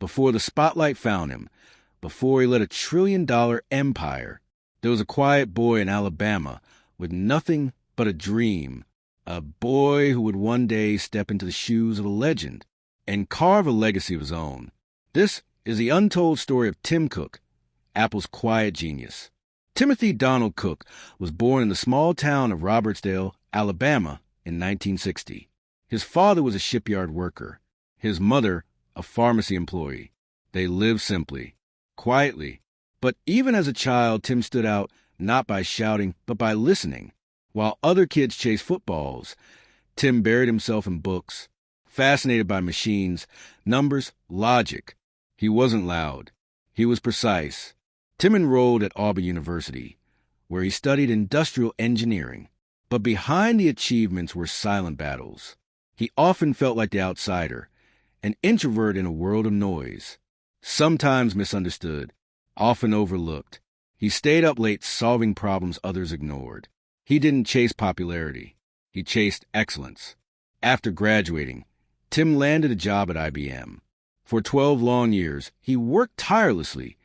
before the spotlight found him, before he led a trillion-dollar empire, there was a quiet boy in Alabama with nothing but a dream, a boy who would one day step into the shoes of a legend and carve a legacy of his own. This is the untold story of Tim Cook, Apple's quiet genius. Timothy Donald Cook was born in the small town of Robertsdale, Alabama, in 1960. His father was a shipyard worker, his mother a pharmacy employee. They lived simply, quietly. But even as a child, Tim stood out not by shouting, but by listening. While other kids chased footballs, Tim buried himself in books, fascinated by machines, numbers, logic. He wasn't loud. He was precise. Tim enrolled at Auburn University, where he studied industrial engineering. But behind the achievements were silent battles. He often felt like the outsider, an introvert in a world of noise, sometimes misunderstood, often overlooked. He stayed up late solving problems others ignored. He didn't chase popularity. He chased excellence. After graduating, Tim landed a job at IBM. For 12 long years, he worked tirelessly,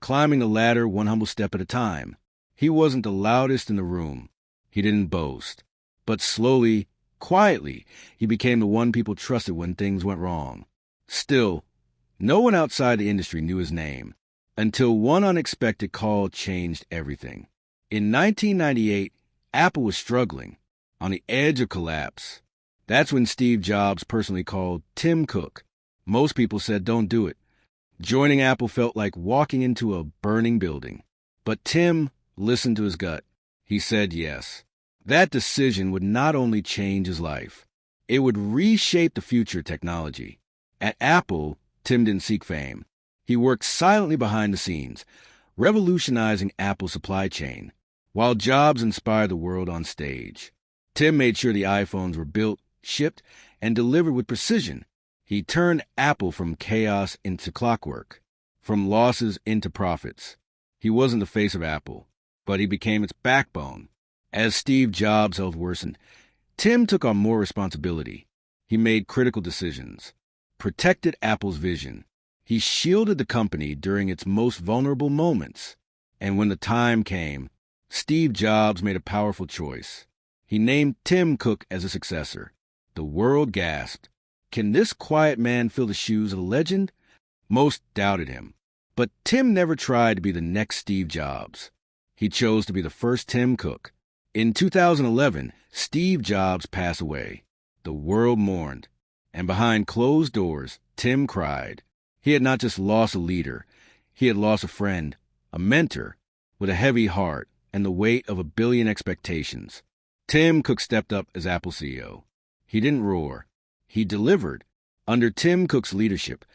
climbing the ladder one humble step at a time. He wasn't the loudest in the room. He didn't boast. But slowly, quietly, he became the one people trusted when things went wrong. Still, no one outside the industry knew his name, until one unexpected call changed everything. In 1998, Apple was struggling, on the edge of collapse. That's when Steve Jobs personally called Tim Cook. Most people said don't do it. Joining Apple felt like walking into a burning building. But Tim listened to his gut. He said yes. That decision would not only change his life, it would reshape the future of technology. At Apple, Tim didn't seek fame. He worked silently behind the scenes, revolutionizing Apple's supply chain, while Jobs inspired the world on stage. Tim made sure the iPhones were built, shipped, and delivered with precision. He turned Apple from chaos into clockwork, from losses into profits. He wasn't the face of Apple, but he became its backbone. As Steve Jobs' health worsened, Tim took on more responsibility. He made critical decisions, protected Apple's vision. He shielded the company during its most vulnerable moments. And when the time came, Steve Jobs made a powerful choice. He named Tim Cook as a successor. The world gasped. Can this quiet man fill the shoes of a legend? Most doubted him. But Tim never tried to be the next Steve Jobs. He chose to be the first Tim Cook. In 2011, Steve Jobs passed away. The world mourned. And behind closed doors, Tim cried. He had not just lost a leader. He had lost a friend, a mentor, with a heavy heart and the weight of 1 billion expectations. Tim Cook stepped up as Apple CEO. He didn't roar. He delivered. Under Tim Cook's leadership,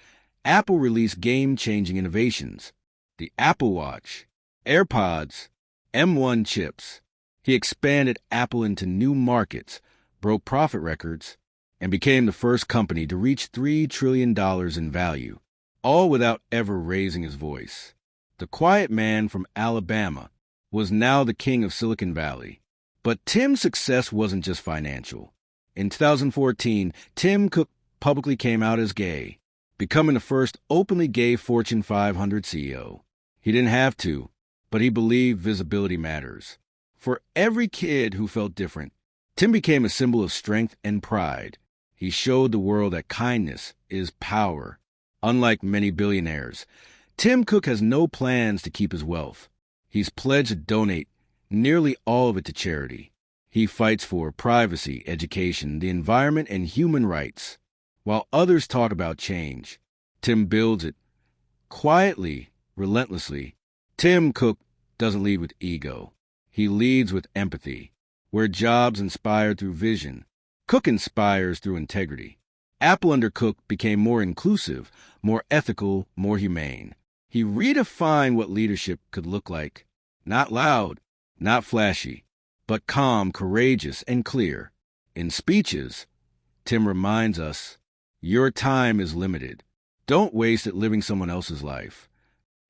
Apple released game-changing innovations. The Apple Watch, AirPods, M1 chips. He expanded Apple into new markets, broke profit records, and became the first company to reach $3 trillion in value, all without ever raising his voice. The quiet man from Alabama was now the king of Silicon Valley. But Tim's success wasn't just financial. In 2014, Tim Cook publicly came out as gay, becoming the first openly gay Fortune 500 CEO. He didn't have to, but he believed visibility matters. For every kid who felt different, Tim became a symbol of strength and pride. He showed the world that kindness is power. Unlike many billionaires, Tim Cook has no plans to keep his wealth. He's pledged to donate nearly all of it to charity. He fights for privacy, education, the environment, and human rights. While others talk about change, Tim builds it. Quietly, relentlessly. Tim Cook doesn't lead with ego. He leads with empathy. Where Jobs inspired through vision, Cook inspires through integrity. Apple under Cook became more inclusive, more ethical, more humane. He redefined what leadership could look like. Not loud, not flashy, but calm, courageous, and clear. In speeches, Tim reminds us, your time is limited. Don't waste it living someone else's life.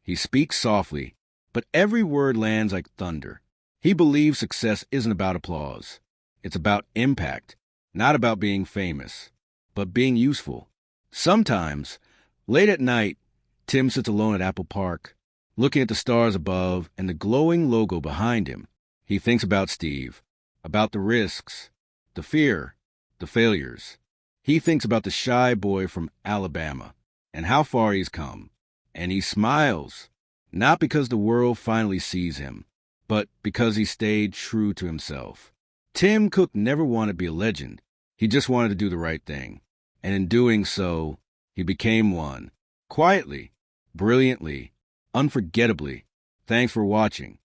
He speaks softly, but every word lands like thunder. He believes success isn't about applause. It's about impact, not about being famous, but being useful. Sometimes, Late at night, Tim sits alone at Apple Park, looking at the stars above and the glowing logo behind him. He thinks about Steve, about the risks, the fear, the failures. He thinks about the shy boy from Alabama and how far he's come. And he smiles, not because the world finally sees him, but because he stayed true to himself. Tim Cook never wanted to be a legend. He just wanted to do the right thing. And in doing so, he became one. Quietly, brilliantly, unforgettably. Thanks for watching.